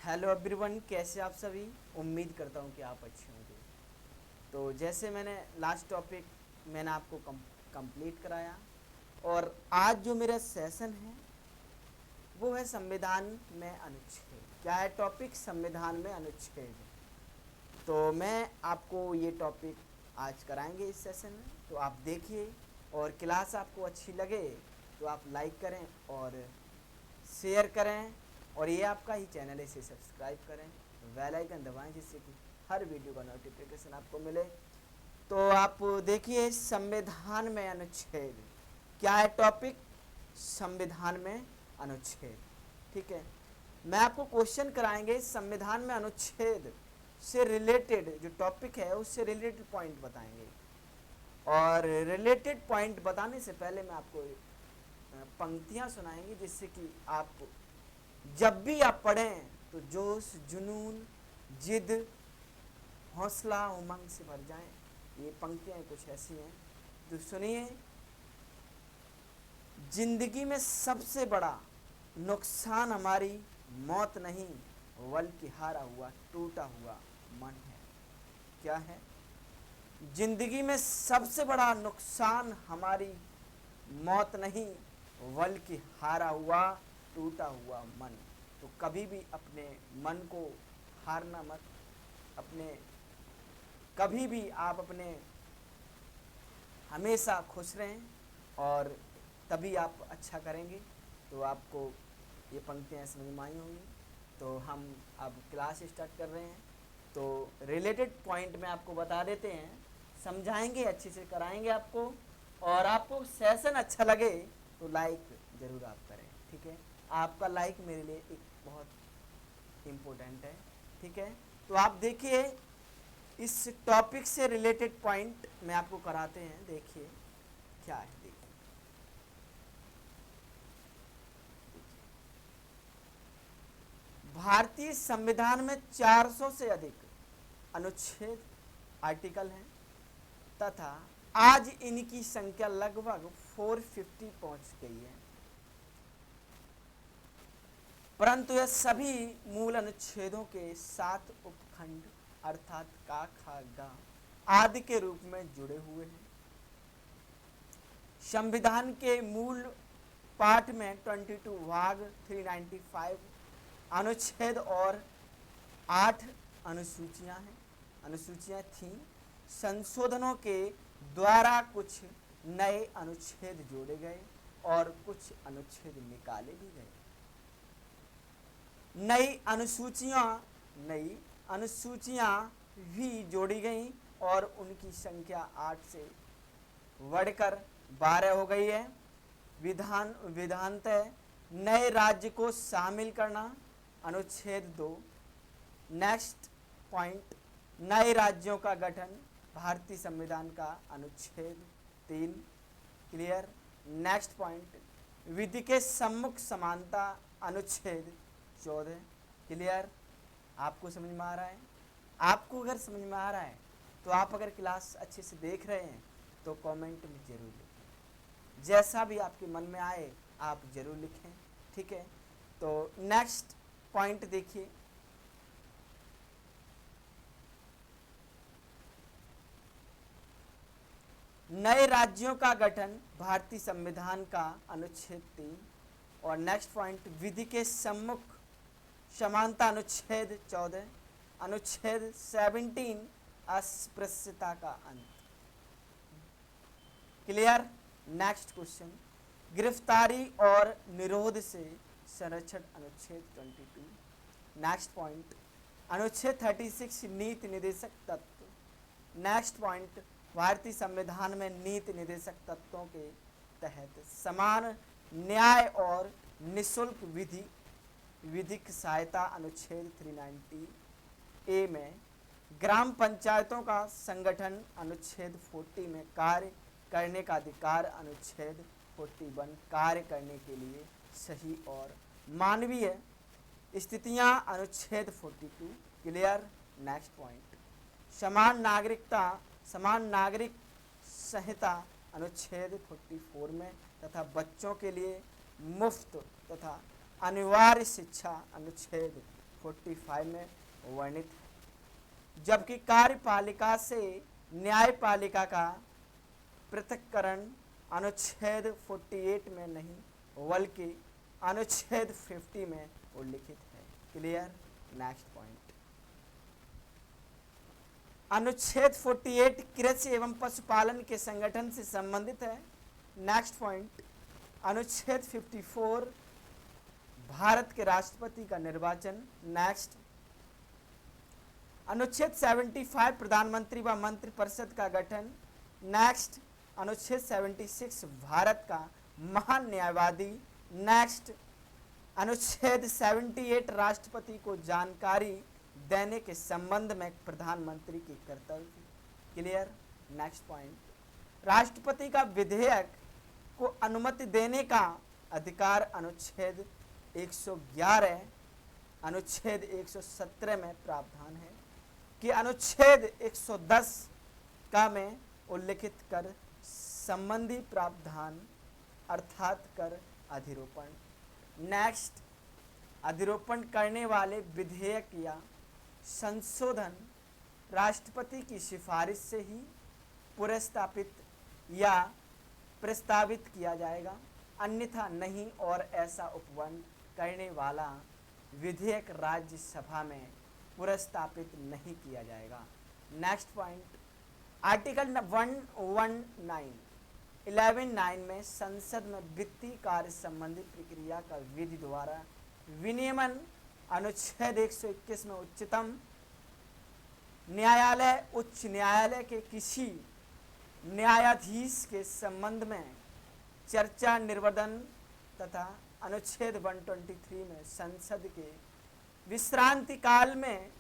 Hello everyone, कैसे आप सभी। उम्मीद करता हूँ कि आप अच्छे होंगे। तो जैसे मैंने लास्ट टॉपिक मैंने आपको कंप्लीट कराया, और आज जो मेरा सेशन है वो है संविधान में अनुच्छेद। क्या है टॉपिक? संविधान में अनुच्छेद। तो मैं आपको ये टॉपिक आज कराएंगे इस सेशन में, तो आप देखिए, और क्लास आपको अच्छी लगे तो आप लाइक करें और शेयर करें, और ये आपका ही चैनल है, इसे सब्सक्राइब करें, बेल आइकन दबाएं जिससे कि हर वीडियो का नोटिफिकेशन आपको मिले। तो आप देखिए, संविधान में अनुच्छेद क्या है टॉपिक? संविधान में अनुच्छेद। ठीक है, मैं आपको क्वेश्चन कराएंगे संविधान में अनुच्छेद से रिलेटेड, जो टॉपिक है उससे रिलेटेड पॉइंट बताएंगे। और रिलेटेड पॉइंट बताने से पहले मैं आपको पंक्तियां सुनाएंगी, जिससे कि आप जब भी आप पढ़ें तो जोश, जुनून, जिद, हौसला, उमंग से भर जाएं। ये पंक्तियां कुछ ऐसी हैं, तो सुनिए। जिंदगी में सबसे बड़ा नुकसान हमारी मौत नहीं, बल्कि हारा हुआ, टूटा हुआ मन है। क्या है? जिंदगी में सबसे बड़ा नुकसान हमारी मौत नहीं, बल्कि हारा हुआ, टूटा हुआ मन। तो कभी भी अपने मन को हारना मत। कभी भी आप अपने हमेशा खुश रहें, और तभी आप अच्छा करेंगे। तो आपको ये पंक्तियाँ समझ में आई होंगी। तो हम अब क्लास स्टार्ट कर रहे हैं। तो रिलेटेड पॉइंट में आपको बता देते हैं, समझाएंगे, अच्छे से कराएंगे आपको। और आपको सेशन अच्छा लगे तो लाइक ज़रूर आप करें। ठीक है, आपका लाइक मेरे लिए एक बहुत इम्पोर्टेंट है। ठीक है, तो आप देखिए, इस टॉपिक से रिलेटेड पॉइंट में आपको कराते हैं। देखिए क्या है, देखिए भारतीय संविधान में 400 से अधिक अनुच्छेद, आर्टिकल हैं, तथा आज इनकी संख्या लगभग 450 पहुंच गई है। परंतु यह सभी मूल अनुच्छेदों के 7 उपखंड अर्थात का, खा, गा आदि के रूप में जुड़े हुए हैं। संविधान के मूल पाठ में 22 भाग 395 अनुच्छेद और 8 अनुसूचियां थीं। संशोधनों के द्वारा कुछ नए अनुच्छेद जोड़े गए और कुछ अनुच्छेद निकाले भी गए। नई अनुसूचियां भी जोड़ी गईं और उनकी संख्या 8 से बढ़कर 12 हो गई है। विधानतः नए राज्य को शामिल करना, अनुच्छेद 2। नेक्स्ट पॉइंट, नए राज्यों का गठन, भारतीय संविधान का अनुच्छेद 3। क्लियर। नेक्स्ट पॉइंट, विधि के सम्मुख समानता, अनुच्छेद 14। क्लियर। आपको समझ में आ रहा है? आपको अगर समझ में आ रहा है तो आप अगर क्लास अच्छे से देख रहे हैं तो कमेंट में ज़रूर लिखें। जैसा भी आपके मन में आए आप ज़रूर लिखें। ठीक है, तो नेक्स्ट पॉइंट देखिए। नए राज्यों का गठन, भारतीय संविधान का अनुच्छेद 3। और नेक्स्ट पॉइंट, विधि के सम्मुख समानता, अनुच्छेद 14। अनुच्छेद 17, अस्पृश्यता का अंत। क्लियर। नेक्स्ट क्वेश्चन, गिरफ्तारी और निरोध से संरक्षण, अनुच्छेद 22। नेक्स्ट पॉइंट, अनुच्छेद 36, नीति निर्देशक तत्व। नेक्स्ट पॉइंट, भारतीय संविधान में नीति निर्देशक तत्वों के तहत समान न्याय और निःशुल्क विधिक सहायता, अनुच्छेद 390 ए में ग्राम पंचायतों का संगठन, अनुच्छेद 40 में कार्य करने का अधिकार, अनुच्छेद 41 कार्य करने के लिए सही और मानवीय स्थितियां, अनुच्छेद 42। क्लियर। नेक्स्ट पॉइंट, समान नागरिक संहिता, अनुच्छेद 44 में, तथा बच्चों के लिए मुफ्त तथा अनिवार्य शिक्षा, अनुच्छेद 45 में वर्णित है। जबकि कार्यपालिका से न्यायपालिका का पृथक्करण अनुच्छेद 48 में नहीं बल्कि अनुच्छेद 50 में उल्लिखित है। क्लियर? नेक्स्ट पॉइंट, अनुच्छेद 48 कृषि एवं पशुपालन के संगठन से संबंधित है। नेक्स्ट पॉइंट, अनुच्छेद 54 भारत के राष्ट्रपति का निर्वाचन। नेक्स्ट, अनुच्छेद 75 प्रधानमंत्री व मंत्रिपरिषद का गठन। नेक्स्ट, अनुच्छेद 76 भारत का महान न्यायवादी। नेक्स्ट, अनुच्छेद 78 राष्ट्रपति को जानकारी देने के संबंध में प्रधानमंत्री की कर्तव्य। क्लियर? नेक्स्ट पॉइंट, राष्ट्रपति का विधेयक को अनुमति देने का अधिकार अनुच्छेद 111 अनुच्छेद 117 में प्रावधान है कि अनुच्छेद 110 का में उल्लिखित कर संबंधी प्रावधान अर्थात कर अधिरोपण। नेक्स्ट, अधिरोपण करने वाले विधेयक या संशोधन राष्ट्रपति की सिफारिश से ही पुरस्तापित या प्रस्तावित किया जाएगा, अन्यथा नहीं, और ऐसा उपवन करने वाला विधेयक राज्यसभा में पुरस्तापित नहीं किया जाएगा। नेक्स्ट पॉइंट, आर्टिकल 11(9) में संसद में वित्तीय कार्य संबंधी प्रक्रिया का विधि द्वारा विनियमन। अनुच्छेद 121 में उच्चतम न्यायालय उच्च न्यायालय के किसी न्यायाधीश के संबंध में चर्चा निवर्तन तथा अनुच्छेद 123 में संसद के विश्रांति काल में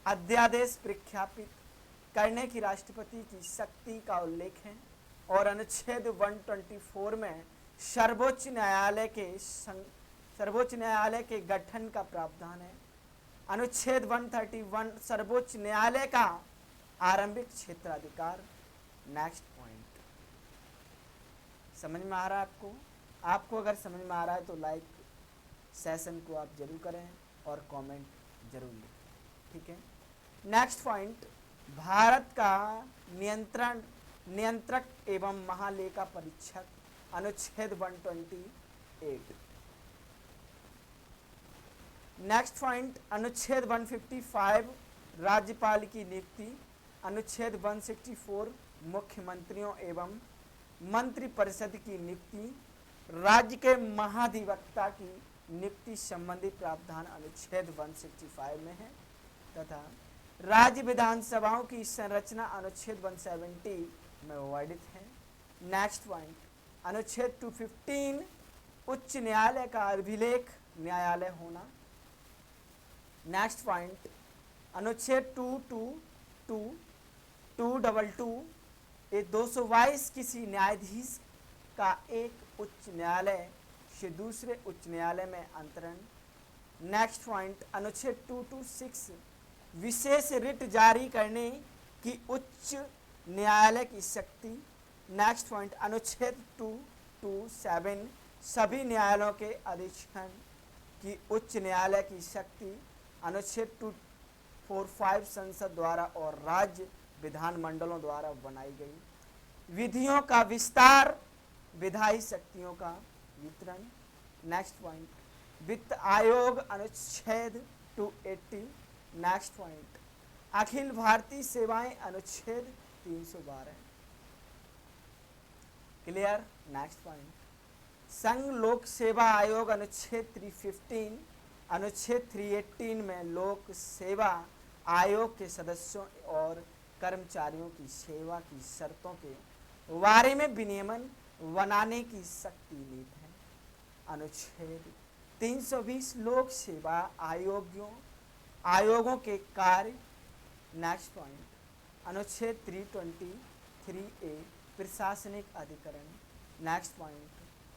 अध्यादेश प्रख्यापित करने की राष्ट्रपति की शक्ति का उल्लेख है, और अनुच्छेद 124 में सर्वोच्च न्यायालय के गठन का प्रावधान है। अनुच्छेद 131 सर्वोच्च न्यायालय का आरंभिक क्षेत्राधिकार। नेक्स्ट पॉइंट, समझ में आ रहा है आपको? आपको अगर समझ में आ रहा है तो लाइक सेशन को आप जरूर करें और कमेंट जरूर लिखें, ठीक है। नेक्स्ट पॉइंट, भारत का नियंत्रक एवं महालेखा परीक्षक। अनुच्छेद 128। नेक्स्ट पॉइंट, अनुच्छेद 155 राज्यपाल की नियुक्ति। अनुच्छेद 164 मुख्यमंत्रियों एवं मंत्रिपरिषद की नियुक्ति। राज्य के महाधिवक्ता की नियुक्ति संबंधी प्रावधान अनुच्छेद 165 में है, तथा राज्य विधानसभाओं की संरचना अनुच्छेद 170 में वर्णित है। नेक्स्ट पॉइंट, अनुच्छेद 215 उच्च न्यायालय का अभिलेख न्यायालय होना। नेक्स्ट पॉइंट, अनुच्छेद 222 ये 222 किसी न्यायाधीश का एक उच्च न्यायालय से दूसरे उच्च न्यायालय में अंतरण। नेक्स्ट पॉइंट, अनुच्छेद 226 विशेष रिट जारी करने की उच्च न्यायालय की शक्ति। नेक्स्ट पॉइंट, अनुच्छेद 227 सभी न्यायालयों के अधीक्षण की उच्च न्यायालय की शक्ति। अनुच्छेद 245 संसद द्वारा और राज्य विधानमंडलों द्वारा बनाई गई विधियों का विस्तार, विधायी शक्तियों का वितरण। नेक्स्ट पॉइंट, वित्त आयोग अनुच्छेद 280। नेक्स्ट पॉइंट, अखिल भारतीय सेवाएं अनुच्छेद 312। क्लियर? नेक्स्ट पॉइंट, संघ लोक सेवा आयोग अनुच्छेद 315। अनुच्छेद 318 में लोक सेवा आयोग के सदस्यों और कर्मचारियों की सेवा की शर्तों के बारे में विनियमन बनाने की शक्ति नीति है। अनुच्छेद 320 लोक सेवा आयोगों के कार्य। नेक्स्ट पॉइंट, अनुच्छेद 323A प्रशासनिक अधिकरण। नेक्स्ट पॉइंट,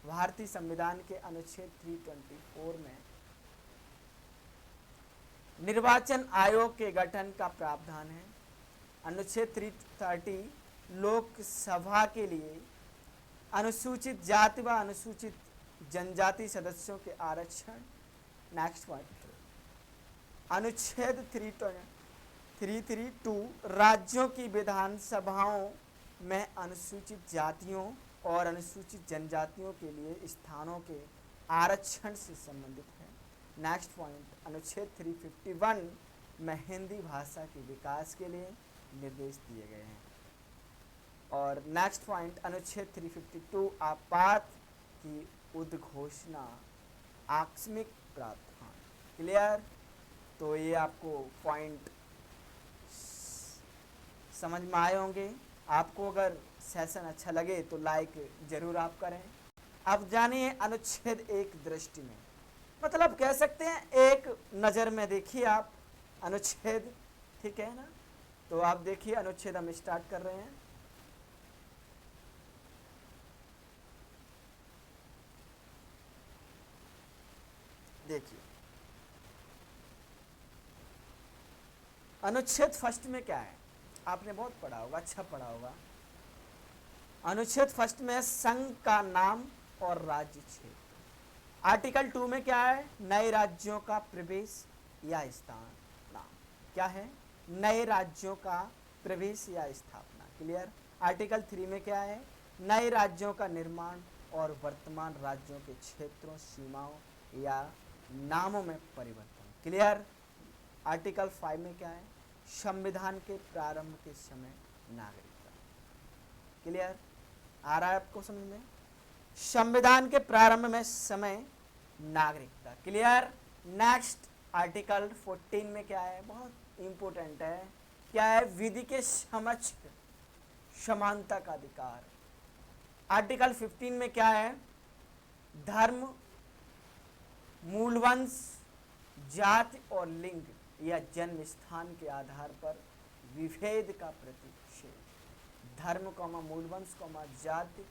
भारतीय संविधान के अनुच्छेद 324 में निर्वाचन आयोग के गठन का प्रावधान है। अनुच्छेद 330 लोकसभा के लिए अनुसूचित जाति व अनुसूचित जनजाति सदस्यों के आरक्षण। नेक्स्ट पॉइंट, अनुच्छेद 332 राज्यों की विधानसभाओं में अनुसूचित जातियों और अनुसूचित जनजातियों के लिए स्थानों के आरक्षण से संबंधित है। नेक्स्ट पॉइंट, अनुच्छेद 351 में हिंदी भाषा के विकास के लिए निर्देश दिए गए हैं। और नेक्स्ट पॉइंट, अनुच्छेद 352 आपात की उद्घोषणा आकस्मिक प्रावधान। क्लियर? तो ये आपको पॉइंट समझ में आए होंगे। आपको अगर सेशन अच्छा लगे तो लाइक जरूर आप करें। अब जानिए अनुच्छेद 1 दृष्टि में, मतलब कह सकते हैं एक नज़र में देखिए आप अनुच्छेद, ठीक है ना। तो आप देखिए अनुच्छेद हम स्टार्ट कर रहे हैं। देखिए अनुच्छेद फर्स्ट में क्या है, आपने बहुत पढ़ा होगा, अच्छा पढ़ा होगा। अनुच्छेद फर्स्ट में संघ का नाम और राज्य क्षेत्र। आर्टिकल 2 में क्या है, नए राज्यों का प्रवेश या स्थापना। क्या है, नए राज्यों का प्रवेश या स्थापना। क्लियर? आर्टिकल 3 में क्या है, नए राज्यों का निर्माण और वर्तमान राज्यों के क्षेत्रों, सीमाओं या नामों में परिवर्तन। क्लियर? आर्टिकल 5 में क्या है, संविधान के प्रारंभ के समय नागरिकता। क्लियर? आ रहा है आपको समझ में? संविधान के प्रारंभ में समय नागरिकता। क्लियर? नेक्स्ट आर्टिकल 14 में क्या है, बहुत इंपॉर्टेंट है, क्या है, विधि के समक्ष समानता का अधिकार। आर्टिकल 15 में क्या है, धर्म, मूलवंश, जाति और लिंग या जन्म स्थान के आधार पर विभेद का प्रतिषेध। धर्म, मूलवंश, जाति,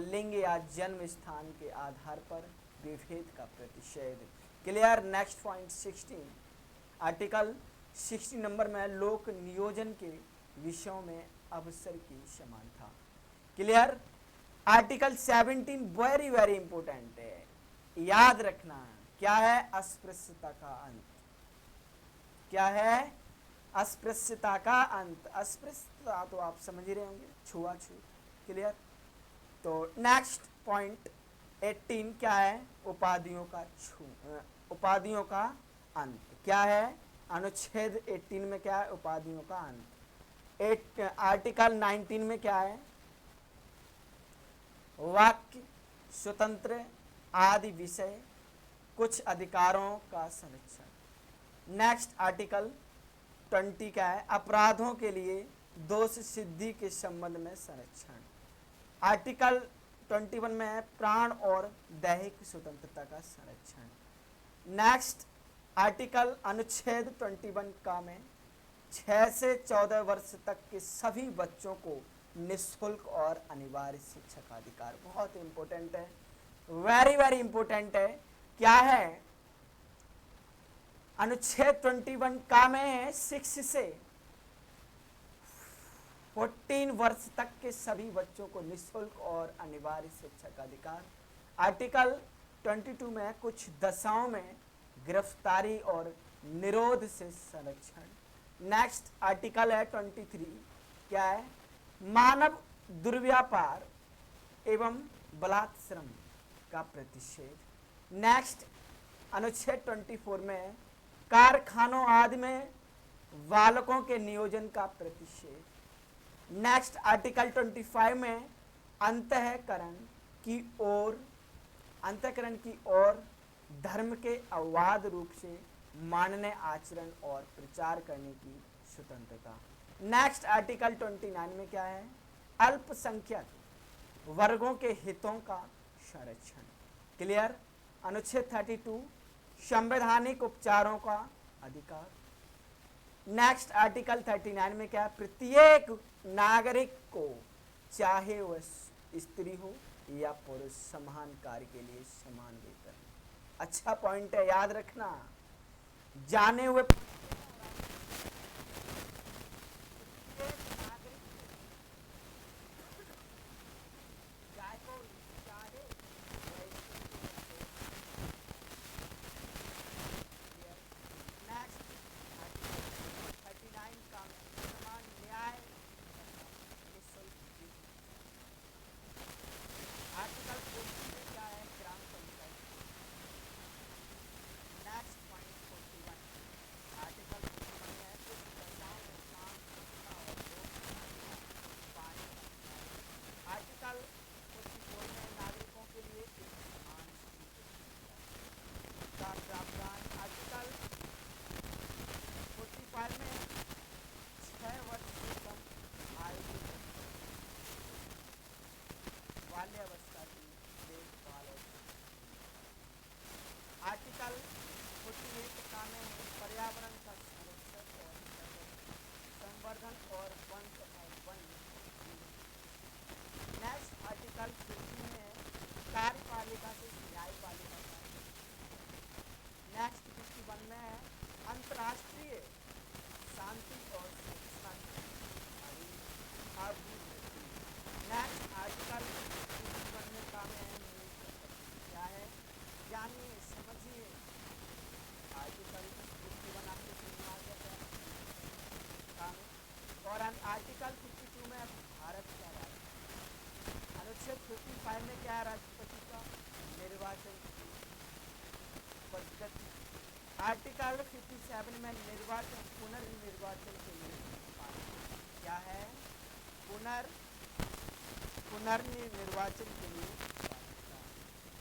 लिंग या जन्म स्थान के आधार पर विभेद का प्रतिषेध। Clear? Next point 16, article 60 number में लोक नियोजन के विषयों में अवसर की समानता। Clear? Article 17 very very important है, याद रखना। क्या है, अस्पृश्यता का अंत। क्या है, अस्पृश्यता का अंत। अस्पृश्यता तो आप समझ ही रहे होंगे, छुआछूत। क्लियर? तो नेक्स्ट पॉइंट 18 क्या है, उपाधियों का अंत। क्या है, अनुच्छेद 18 में क्या है, उपाधियों का अंत। आर्टिकल 19 में क्या है, वाक्य स्वतंत्र आदि विषय कुछ अधिकारों का संरक्षण। नेक्स्ट आर्टिकल 20 क्या है, अपराधों के लिए दोष सिद्धि के संबंध में संरक्षण। आर्टिकल 21 में है प्राण और दैहिक स्वतंत्रता का संरक्षण। नेक्स्ट आर्टिकल अनुच्छेद 21 का में 6 से 14 वर्ष तक के सभी बच्चों को निःशुल्क और अनिवार्य शिक्षा का अधिकार। बहुत इंपॉर्टेंट है, वेरी वेरी इंपॉर्टेंट है। क्या है, अनुच्छेद 21 का में 6 से 14 वर्ष तक के सभी बच्चों को निःशुल्क और अनिवार्य शिक्षा का अधिकार। आर्टिकल 22 में कुछ दशाओं में गिरफ्तारी और निरोध से संरक्षण। नेक्स्ट आर्टिकल है 23, क्या है, मानव दुर्व्यापार एवं बलात्श्रम का प्रतिषेध। नेक्स्ट अनुच्छेद 24 में कारखानों आदि में बालकों के नियोजन का प्रतिषेध। नेक्स्ट आर्टिकल 25 में अंतःकरण की ओर धर्म के अवैध रूप से मानने, आचरण और प्रचार करने की स्वतंत्रता। नेक्स्ट आर्टिकल 29 में क्या है, अल्पसंख्यक वर्गों के हितों का संरक्षण। क्लियर? अनुच्छेद 32 संवैधानिक उपचारों का अधिकार। नेक्स्ट आर्टिकल 39 में क्या है, प्रत्येक नागरिक को चाहे वह स्त्री हो या पुरुष समान कार्य के लिए समान वेतन। अच्छा पॉइंट है, याद रखना, जाने हुए नेक्स्ट 48 का में है पर्यावरण का संरक्षण और संवर्धन और वन तथा वन। नेक्स्ट आर्टिकल 50 में है कार्यपालिका से न्यायपालिका का। नेक्स्ट 51 में है अंतर्राष्ट्रीय शांति और सुरक्षा की अभिवृद्धि। नेक्स्ट आर्टिकल 51 में काम है क्या है, जानिए समझिए। आर्टिकल 51 आपको समझ आ गया काम। और आर्टिकल 52 में भारत का राज्य। अनुच्छेद 55 में क्या है, राष्ट्रपति का निर्वाचन पद्धति। आर्टिकल 57 में निर्वाचन पुनर्निर्वाचन के लिए क्या है, पुनर्निर्वाचन के लिए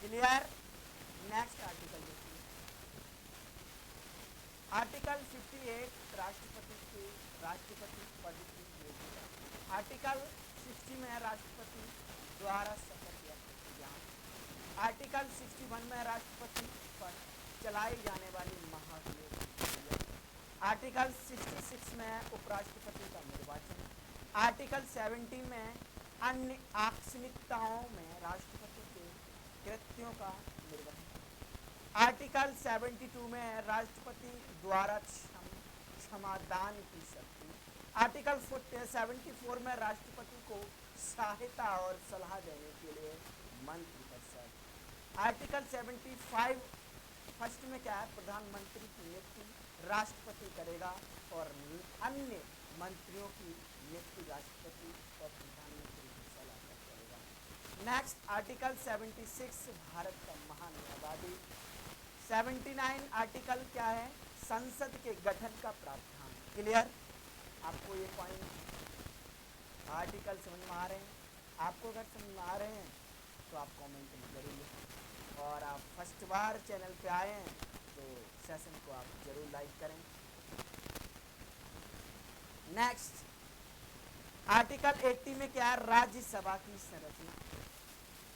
क्लियर। नेक्स्ट आर्टिकल देखिए, आर्टिकल 58 राष्ट्रपति पद की योग्यता। आर्टिकल 60 में राष्ट्रपति द्वारा शपथ या प्रतिज्ञा। आर्टिकल 61 में राष्ट्रपति पर चलाई जाने वाली महाभियोग। आर्टिकल 66 में उपराष्ट्रपति का निर्वाचन। आर्टिकल 70 में अन्य आकस्मिकताओं में राष्ट्रपति के कृत्यों का निर्वहन। आर्टिकल 72 में राष्ट्रपति द्वारा क्षमादान की शक्ति। आर्टिकल 74 में राष्ट्रपति को सहायता और सलाह देने के लिए मंत्रिपरिषद। आर्टिकल 75 फर्स्ट में क्या है, प्रधानमंत्री की नियुक्ति राष्ट्रपति करेगा और अन्य मंत्रियों की नियुक्ति राष्ट्रपति और प्रधानमंत्री की सलाह पर करेगा। नेक्स्ट आर्टिकल 76 भारत का महान्यायवादी। 79 आर्टिकल क्या है, संसद के गठन का प्रावधान। क्लियर, आपको ये पॉइंट आर्टिकल समझ में आ रहे हैं? आपको अगर समझ में आ रहे हैं तो आप कमेंट में जरूर लिखें। और आप फर्स्ट बार चैनल पे आए हैं तो सेशन को आप जरूर लाइक करें। नेक्स्ट आर्टिकल 80 में क्या है, राज्यसभा की संरचना।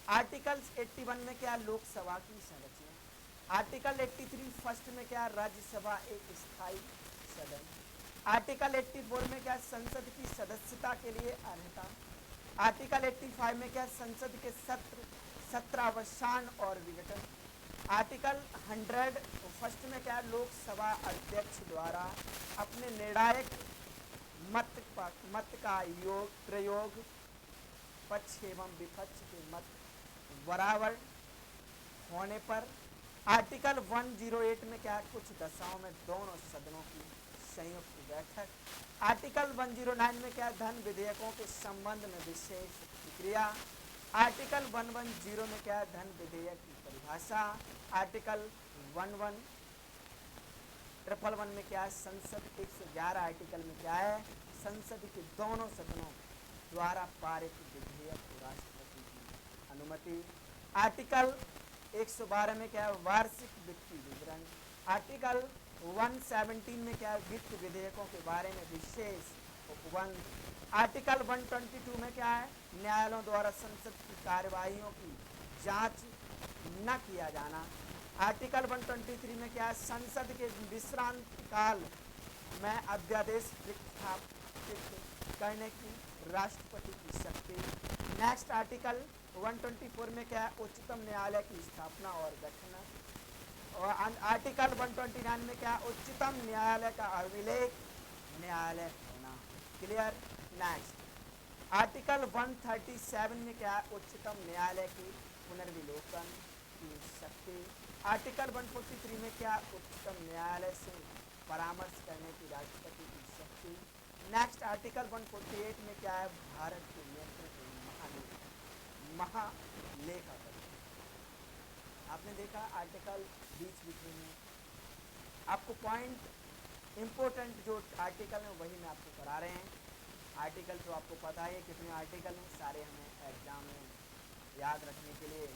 आर्टिकल 81 में क्या है, लोकसभा की संरचना। आर्टिकल 83 फर्स्ट में क्या है, राज्यसभा एक स्थायी सदन। आर्टिकल 84 में क्या है, संसद की सदस्यता के लिए अर्हता। आर्टिकल 85 में क्या है, संसद के सत्रावसान और विघटन। आर्टिकल 100 फर्स्ट में क्या है, लोकसभा अध्यक्ष द्वारा अपने निर्णायक मत का प्रयोग पक्ष एवं विपक्ष के मत बराबर होने पर। आर्टिकल 108 में क्या है, कुछ दशाओं में दोनों सदनों की संयुक्त बैठक। आर्टिकल 109 में क्या है, धन विधेयकों के संबंध में विशेष प्रतिक्रिया। आर्टिकल 110 में क्या है, धन विधेयक की परिभाषा। आर्टिकल 111 में क्या है, संसद 111 आर्टिकल में क्या है, संसद के दोनों सदनों द्वारा पारित विधेयक को राष्ट्रपति की अनुमति। आर्टिकल 112 में क्या है, वार्षिक वित्तीय विवरण। आर्टिकल 117 में क्या है, वित्त विधेयकों के बारे में विशेष उपबंध। आर्टिकल 122 में क्या है, न्यायालयों द्वारा संसद की कार्यवाहियों की जांच न किया जाना। आर्टिकल 123 में क्या है, संसद के विश्रांति काल में अध्यादेश विस्थापित करने की राष्ट्रपति की शक्ति। नेक्स्ट आर्टिकल 124 में क्या है, उच्चतम न्यायालय की स्थापना और गठन। और आर्टिकल 129 में क्या है, उच्चतम न्यायालय का अभिलेख न्यायालय होना। क्लियर। नेक्स्ट आर्टिकल 137 में क्या है, उच्चतम न्यायालय की पुनर्विलोकन की शक्ति। आर्टिकल 143 में क्या, उच्चतम न्यायालय से परामर्श करने की राष्ट्रपति की शक्ति। नेक्स्ट आर्टिकल 148 में क्या है, भारत के नेतृत्व महालेखापति। आपने देखा आर्टिकल बीच में आपको पॉइंट इम्पोर्टेंट जो आर्टिकल है वही मैं आपको करा रहे हैं। आर्टिकल तो आपको पता है कितने आर्टिकल हैं, सारे हमें एग्जाम में याद रखने के लिए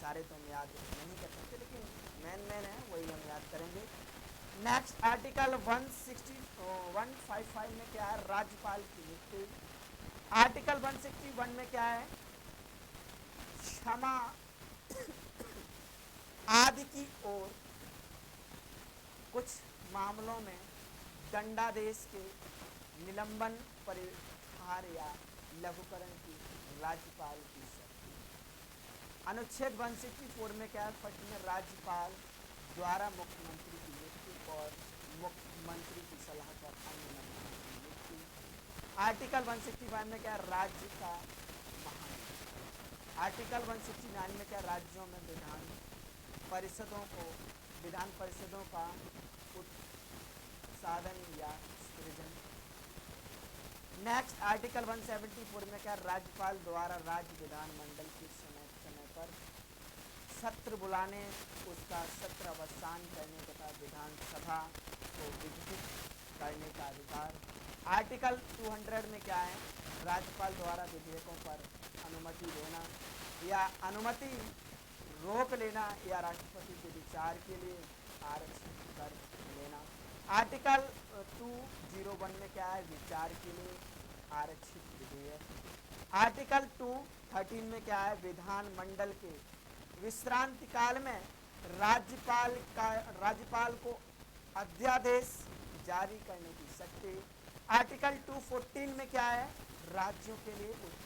सारे तो हम याद नहीं कर सकते, लेकिन मेन है वही हम याद करेंगे। नेक्स्ट आर्टिकल 155 में क्या है, राज्यपाल की नियुक्ति। आर्टिकल 161 में क्या है, क्षमा आदि की ओर कुछ मामलों में दंडादेश के निलंबन, परिहार या लघुकरण की राज्यपाल की शक्ति। अनुच्छेद 164 में क्या है? फर्स्ट में राज्यपाल द्वारा मुख्यमंत्री की नियुक्ति और मुख्यमंत्री की सलाह पर अन्य मंत्रियों की नियुक्ति। आर्टिकल 165 में क्या? राज्य का महानिदेशक। आर्टिकल 169 में क्या? राज्यों में विधान परिषदों का साधन या सृजन। नेक्स्ट आर्टिकल 174 में क्या? राज्यपाल द्वारा राज्य विधानमंडल के समय समय पर सत्र बुलाने, उसका सत्र अवसान करने तथा विधानसभा को विघटित करने का अधिकार। आर्टिकल 200 में क्या है? राज्यपाल द्वारा विधेयकों पर अनुमति देना या अनुमति रोक लेना या राष्ट्रपति के विचार के लिए आरक्षित कर लेना। आर्टिकल 201 में क्या है? विचार के लिए आरक्षित विधेयक। आर्टिकल 213 में क्या है? विधानमंडल के विश्रांति काल में राज्यपाल को अध्यादेश जारी करने की शक्ति। आर्टिकल 214 में क्या है? राज्यों के लिए उच्च।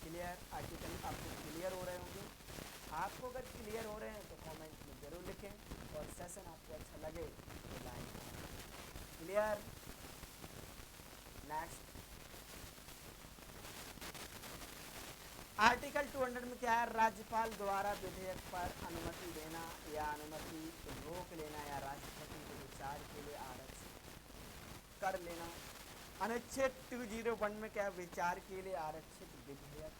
क्लियर? आर्टिकल आपको क्लियर हो रहे होंगे। आपको अगर क्लियर हो रहे हैं तो कमेंट में जरूर लिखें और सेशन आपको अच्छा लगे तो लाइक करें। क्लियर? नेक्स्ट आर्टिकल 200 में क्या है? राज्यपाल द्वारा विधेयक पर अनुमति देना या अनुमति रोक लेना या राष्ट्रपति के विचार के लिए आरक्षित कर लेना। अनुच्छेद 201 में क्या है? विचार के लिए आरक्षित विधेयक।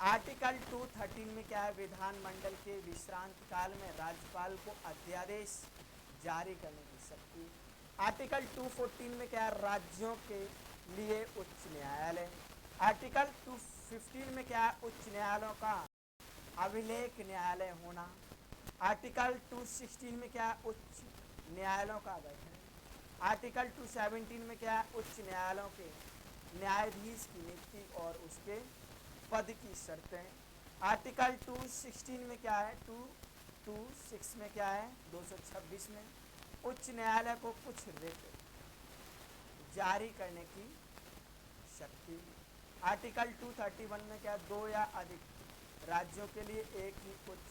आर्टिकल 213 में क्या है? विधानमंडल के विश्रांति काल में राज्यपाल को अध्यादेश जारी करने की शक्ति। आर्टिकल 214 में क्या है? राज्यों के लिए उच्च न्यायालय। आर्टिकल 215 में क्या है? उच्च न्यायालयों का अभिलेख न्यायालय होना। आर्टिकल 216 में क्या है? उच्च न्यायालयों का गठन। आर्टिकल 217 में क्या है? उच्च न्यायालयों के न्यायाधीश की नियुक्ति और उसके पद की शर्तें। आर्टिकल 216 में क्या है? 226 में क्या है? 226 में उच्च न्यायालय को कुछ रिट जारी करने की शक्ति। आर्टिकल 231 में क्या? दो या अधिक राज्यों के लिए एक ही उच्च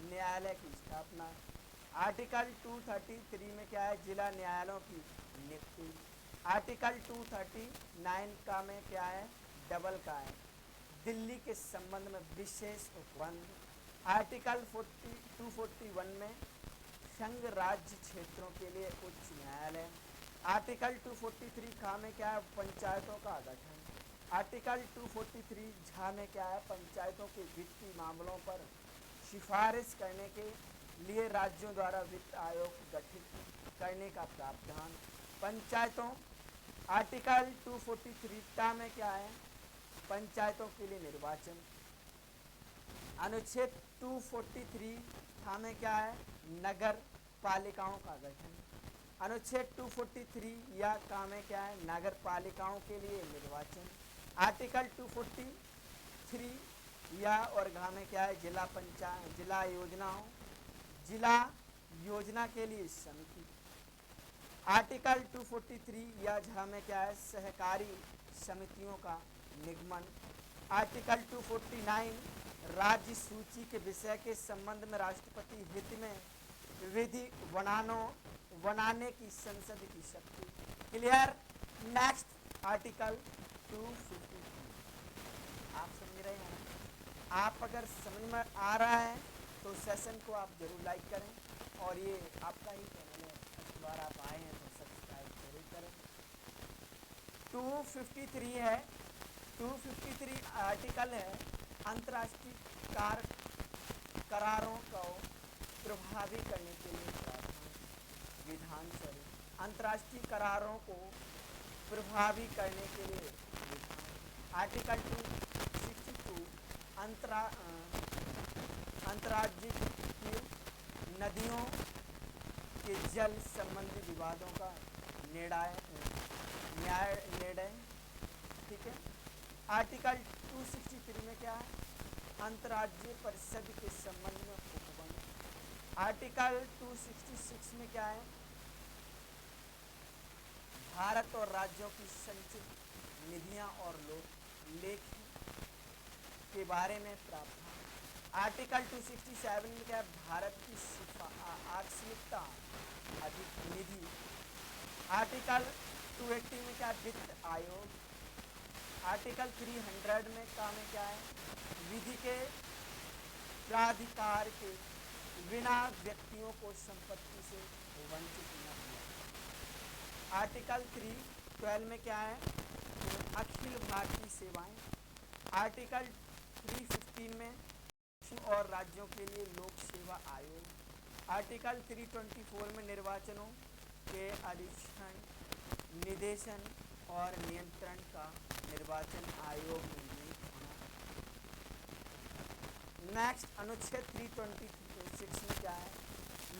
न्यायालय की स्थापना। आर्टिकल 233 में क्या है? जिला न्यायालयों की नियुक्ति। आर्टिकल 239 का में क्या है? डबल का है दिल्ली के संबंध में विशेष उपबंध। आर्टिकल 241 में संघ राज्य क्षेत्रों के लिए उच्च न्यायालय। आर्टिकल 243 खा में क्या है? पंचायतों का गठन। आर्टिकल 243 झा में क्या है? पंचायतों के वित्तीय मामलों पर सिफारिश करने के लिए राज्यों द्वारा वित्त आयोग गठित करने का प्रावधान। पंचायतों। आर्टिकल 243 टा में क्या है? पंचायतों के लिए निर्वाचन। अनुच्छेद 243 था में क्या है? नगर पालिकाओं का गठन। अनुच्छेद 243 या का में क्या है? नगर पालिकाओं के लिए निर्वाचन। आर्टिकल 243 या और घा में क्या है? जिला योजना के लिए समिति। आर्टिकल 243 या झा में क्या है? सहकारी समितियों का निगमन। आर्टिकल 249 राज्य सूची के विषय के संबंध में राष्ट्रपति हित में विधि बनाने की संसद की शक्ति। क्लियर? नेक्स्ट आर्टिकल 253 आप समझ रहे हैं? आप अगर समझ में आ रहा है तो सेशन को आप जरूर लाइक करें और ये आपका ही चैनल है, इस बार आप आए हैं तो सब्सक्राइब जरूर करें। 253 है। 253 आर्टिकल है अंतर्राष्ट्रीय करारों को प्रभावी करने के लिए प्रावधान। विधान सॉरी अंतर्राष्ट्रीय करारों को प्रभावी करने के लिए विधान। आर्टिकल 262 अंतर्राज्यीय नदियों के जल संबंधी विवादों का निर्णय। ठीक है। आर्टिकल 263 में क्या है? अंतर्राज्यीय परिषद के संबंध में उपबंध। आर्टिकल 266 में क्या है? भारत और राज्यों की संचित निधियां और लेख के बारे में प्रावधान। आर्टिकल 267 में क्या है? भारत की आकस्मिकता अधिक निधि। आर्टिकल 280 में क्या? वित्त आयोग। आर्टिकल 300 में क्या है? विधि के प्राधिकार के बिना व्यक्तियों को संपत्ति से वंचित न किया। आर्टिकल 312 में क्या है? अखिल भारतीय सेवाएं। आर्टिकल 315 में और राज्यों के लिए लोक सेवा आयोग। आर्टिकल 324 में निर्वाचनों के अधीक्षण, निदेशन और नियंत्रण का निर्वाचन आयोग में नियुक्त होना। नेक्स्ट अनुच्छेद 326 में क्या है?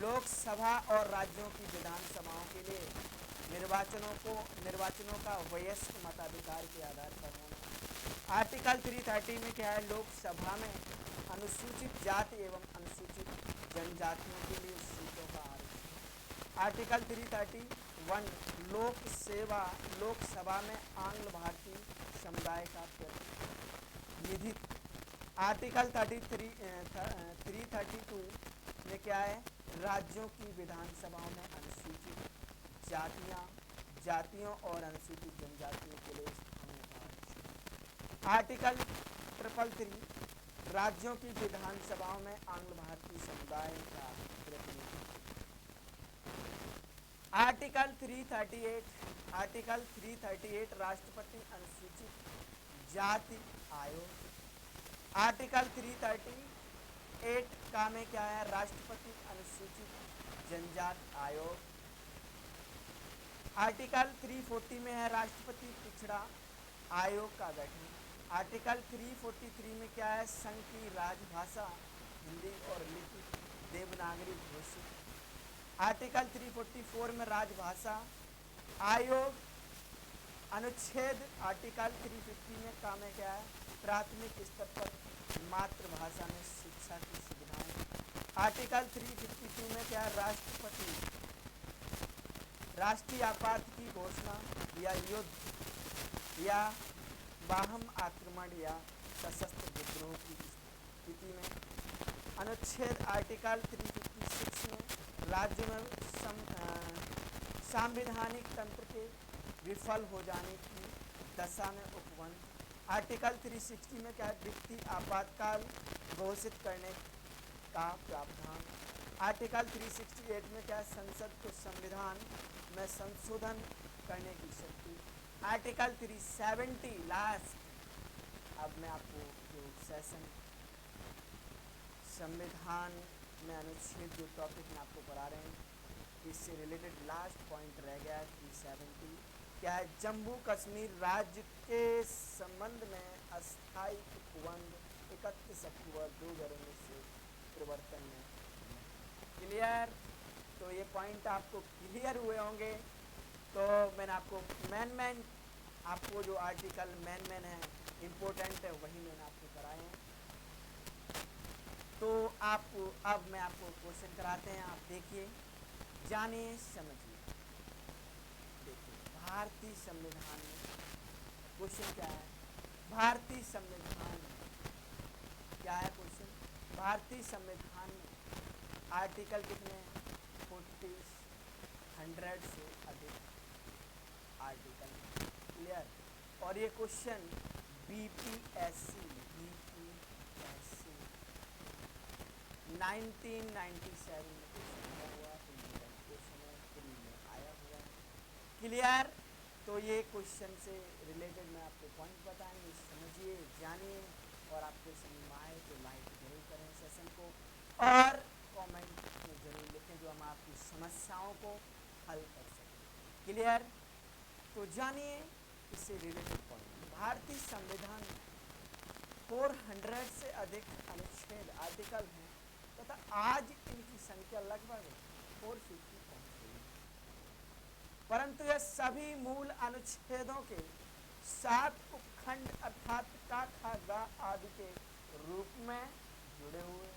लोकसभा और राज्यों की विधानसभाओं के लिए निर्वाचनों का वयस्क मताधिकार के आधार पर होना। आर्टिकल 330 में क्या है? लोकसभा में अनुसूचित जाति एवं अनुसूचित जनजातियों के लिए सीटों का आरक्षण। आर्टिकल 331 लोकसभा में आंग्ल भारतीय समुदाय का प्रतिनिधित्व। आर्टिकल 332 में क्या है? राज्यों की विधानसभाओं में अनुसूचित जातियों और अनुसूचित जनजातियों के लिए स्थानों का आरक्षण। आर्टिकल 333 राज्यों की विधानसभाओं में आंग्ल भारतीय समुदाय का प्रतिनिधित्व। आर्टिकल 338 राष्ट्रपति अनुसूचित जाति आयोग। आर्टिकल 338 का में क्या है? राष्ट्रपति अनुसूचित जनजाति आयोग। आर्टिकल 340 में है राष्ट्रपति पिछड़ा आयोग का गठन। आर्टिकल 343 में क्या है? संघ की राजभाषा हिंदी और लिपि देवनागरी घोषित। आर्टिकल 344 में राजभाषा आयोग। अनुच्छेद आर्टिकल 350 में काम है क्या है? प्राथमिक स्तर पर मातृभाषा में शिक्षा की सुविधाएं। आर्टिकल 352 में क्या है? राष्ट्रीय आपात की घोषणा या युद्ध या बाह्य आक्रमण या सशस्त्र विद्रोह की स्थिति में। अनुच्छेद आर्टिकल 356 में राज्य में संवैधानिक तंत्र के विफल हो जाने की दशा में उपबंध। आर्टिकल 360 में क्या है? वित्तीय आपातकाल घोषित करने का प्रावधान। आर्टिकल 368 में क्या है? संसद को संविधान में संशोधन करने की शक्ति। Article 370 last. अब मैं आपको जो सेशन संविधान में अनुच्छेद जो टॉपिक में आपको पढ़ा रहे हैं इससे रिलेटेड लास्ट पॉइंट रह गया 370 क्या है? जम्मू कश्मीर राज्य के संबंध में अस्थायी उपबंध 31 अक्टूबर 2019 से प्रवर्तन में। क्लियर? तो ये पॉइंट आपको क्लियर हुए होंगे। तो मैंने आपको मेन आपको जो आर्टिकल मेन है इम्पोर्टेंट है वही मैंने आपको कराए हैं। तो आपको अब मैं आपको क्वेश्चन कराते हैं, आप देखिए, जानिए, समझिए। देखिए भारतीय संविधान में क्वेश्चन क्या है? भारतीय संविधान में क्या है क्वेश्चन? भारतीय संविधान में आर्टिकल कितने हैं? 40 100 से अधिक आर्टिकल। क्लियर? और ये क्वेश्चन बीपीएससी 1997 में क्वेश्चन आया हुआ, क्वेश्चन है 3 में आया हुआ। क्लियर? तो ये क्वेश्चन से रिलेटेड मैं आपको पॉइंट बताएंगे, समझिए, जानिए, और आपको समझ में आए तो लाइक जरूर करें सेशन को और कमेंट में जरूर लिखें जो हम आपकी समस्याओं को हल कर सकें। क्लियर? तो जानिए इससे रिलेटेड पॉइंट। भारतीय संविधान में 400 से अधिक अनुच्छेद आर्टिकल हैं तथा आज इनकी संख्या लगभग 450 पहुंच गई है, परंतु यह सभी मूल अनुच्छेदों के 7 उपखंड अर्थात का, खा, गा आदि के रूप में जुड़े हुए।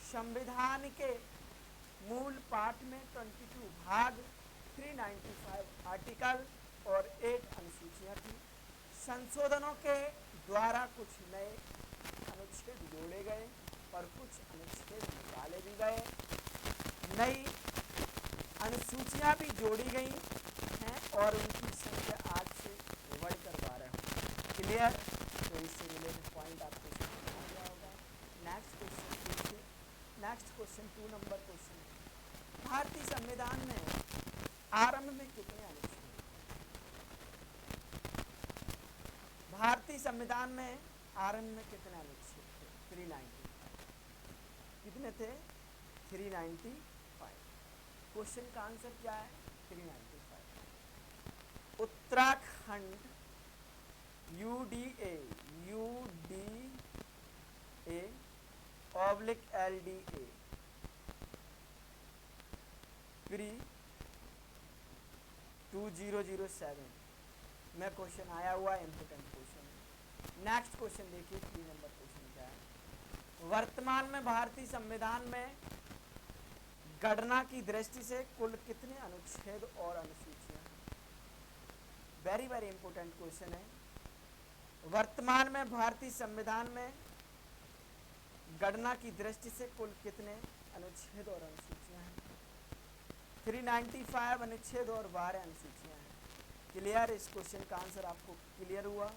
संविधान के मूल पाठ में 22 भाग, 395 आर्टिकल और 8 अनुसूचियां थी। संशोधनों के द्वारा कुछ नए अनुच्छेद जोड़े गए और कुछ अनुच्छेद निकाले भी गए। नई अनुसूचियां भी जोड़ी गई हैं और उनकी संख्या 8 से बढ़कर 12 हो। क्लियर? तो इससे रिलेटेड पॉइंट आपको समझ में आ गया होगा। नेक्स्ट क्वेश्चन देखिए। नेक्स्ट क्वेश्चन 2 नंबर क्वेश्चन है, भारतीय संविधान में आरंभ में कितने अनुच्छेद? भारतीय संविधान में आरंभ में कितने अनुच्छेद थे? 395। कितने थे? 395। क्वेश्चन का आंसर क्या है? 395। Uttarakhand UDA oblique LDA pre 2007 में क्वेश्चन आया हुआ इम्पोर्टेंट क्वेश्चन है। नेक्स्ट क्वेश्चन देखिए, 3 नंबर क्वेश्चन क्या है। वर्तमान में भारतीय संविधान में गणना की दृष्टि से कुल कितने अनुच्छेद और अनुसूचियां हैं? वेरी वेरी इंपॉर्टेंट क्वेश्चन है। वर्तमान में भारतीय संविधान में गणना की दृष्टि से कुल कितने अनुच्छेद और अनुसूचियां हैं? 395 अनुच्छेद और 12 अनुसूचियां हैं। क्लियर? इस क्वेश्चन का आंसर आपको क्लियर हुआ?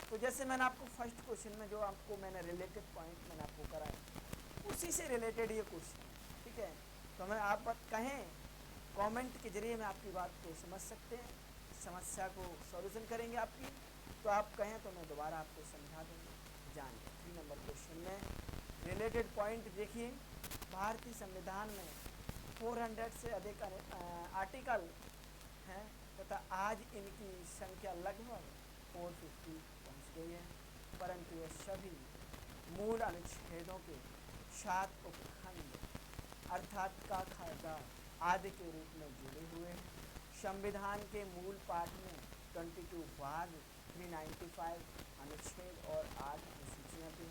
तो जैसे मैंने आपको फर्स्ट क्वेश्चन में जो आपको मैंने रिलेटेड पॉइंट मैंने आपको कराया, उसी से रिलेटेड ये क्वेश्चन है। ठीक है? तो हमें आप बात कहें, कमेंट के जरिए में आपकी बात को समझ सकते हैं, समस्या को सॉल्यूशन करेंगे आपकी। तो आप कहें तो मैं दोबारा आपको समझा दूँगा। जानिए 3 नंबर क्वेश्चन में रिलेटेड पॉइंट देखिए। भारतीय संविधान में 400 से अधिक आर्टिकल हैं तथा आज इनकी संख्या लगभग 450 पहुँच गई है, परंतु ये सभी मूल अनुच्छेदों के 7 उपखंड अर्थात का खागा आदि के रूप में जुड़े हुए हैं। संविधान के मूल पाठ में 22 भाग, 395 अनुच्छेद और 8 अनुसूचियां थी।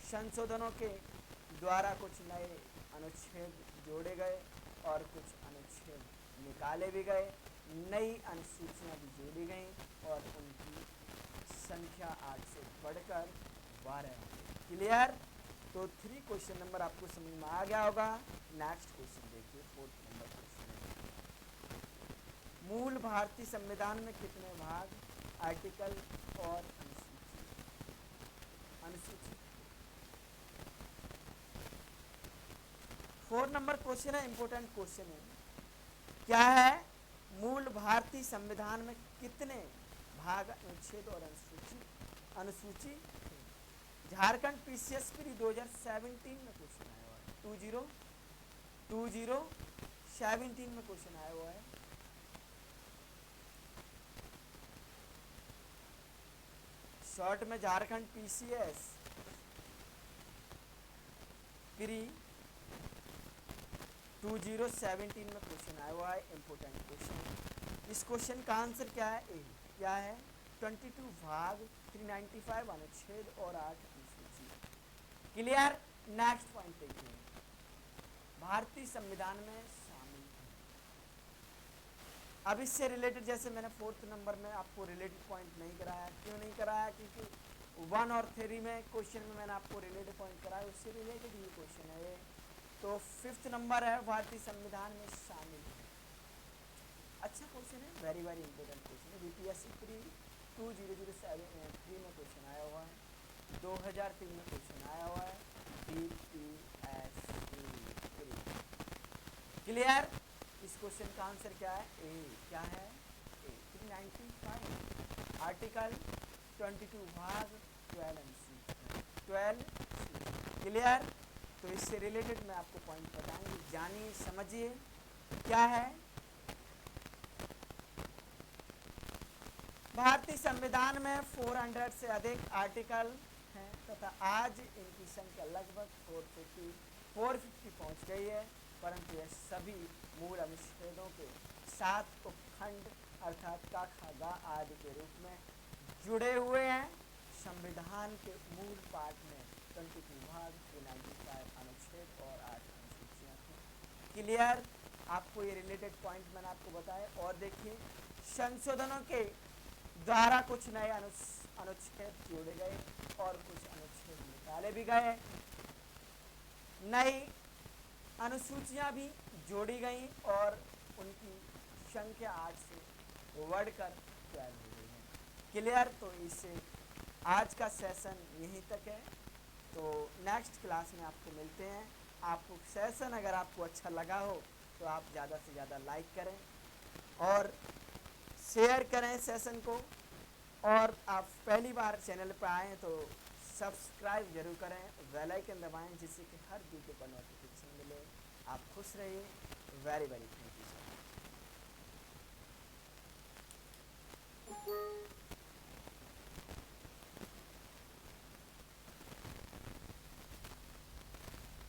संशोधनों के द्वारा कुछ नए अनुच्छेद जोड़े गए और कुछ अनुच्छेद निकाले भी गए। नई अनुसूचियां भी जोड़ी गईं और उनकी संख्या 8 से बढ़कर 12 हो गई। क्लियर? तो 3 क्वेश्चन नंबर आपको समझ में आ गया होगा। नेक्स्ट क्वेश्चन देखिए, 4th नंबर क्वेश्चन है, मूल भारतीय संविधान में कितने भाग, आर्टिकल और अनुसूची? 4 नंबर क्वेश्चन है, इंपोर्टेंट क्वेश्चन है। क्या है? मूल भारतीय संविधान में कितने भाग, अनुच्छेद और अनुसूची? झारखंड पीसीएस प्री 2017 में क्वेश्चन आया हुआ है। 2017 में क्वेश्चन आया हुआ है। शॉर्ट में झारखंड पीसीएस प्री 2017 में क्वेश्चन आया हुआ है, इंपोर्टेंट क्वेश्चन। इस क्वेश्चन का आंसर क्या है? ए। क्या है? 22 भाग, 395 अनुच्छेद और 8 अनुसूची। क्लियर? नेक्स्ट पॉइंट देखिए, भारतीय संविधान में शामिल है। अब इससे रिलेटेड जैसे मैंने 4th नंबर में आपको रिलेटेड पॉइंट नहीं कराया। क्यों नहीं कराया? क्योंकि 1 और 3 में क्वेश्चन में मैंने आपको रिलेटेड पॉइंट कराया, उससे रिलेटेड ये क्वेश्चन है। तो 5th नंबर है, भारतीय संविधान में शामिल है। अच्छा क्वेश्चन है, वेरी वेरी इंपॉर्टेंट क्वेश्चन है। बीपीएससी प्री 2003 में क्वेश्चन आया हुआ है, 2003 में क्वेश्चन आया हुआ है, बीपीएससी प्री। क्लियर? इस क्वेश्चन का आंसर क्या है? ए। क्या है? ए। 395 आर्टिकल, 22 भाग, 12 क्लियर? तो इससे रिलेटेड मैं आपको पॉइंट बताऊंगी, जानिए, समझिए क्या है। भारतीय संविधान में 400 से अधिक आर्टिकल हैं तथा आज इनकी संख्या लगभग 450 पहुंच गई है, परंतु यह सभी मूल अनुच्छेदों के 7 उपखंड अर्थात का, खा, गा आदि के रूप में जुड़े हुए हैं। संविधान के मूल पाठ में 22 भाग, 395 अनुच्छेद और 8 अनुसूचियां थी। क्लियर? आपको ये रिलेटेड पॉइंट मैंने आपको बताए। और देखिए संशोधनों के द्वारा कुछ नए अनुच्छेद जोड़े गए और कुछ अनुच्छेद निकाले भी गए, नई अनुसूचियां भी जोड़ी गई और उनकी संख्या 8 से बढ़कर 12 हो गई है। क्लियर? तो इससे आज का सेशन यहीं तक है। तो नेक्स्ट क्लास में आपको मिलते हैं। आपको सेशन अगर आपको अच्छा लगा हो तो आप ज़्यादा से ज़्यादा लाइक करें और शेयर करें सेशन को। और आप पहली बार चैनल पर आएँ तो सब्सक्राइब जरूर करें, बेल आइकन दबाएं, जिससे कि हर वीडियो का नोटिफिकेशन मिले। आप खुश रहिए। Very very thank you.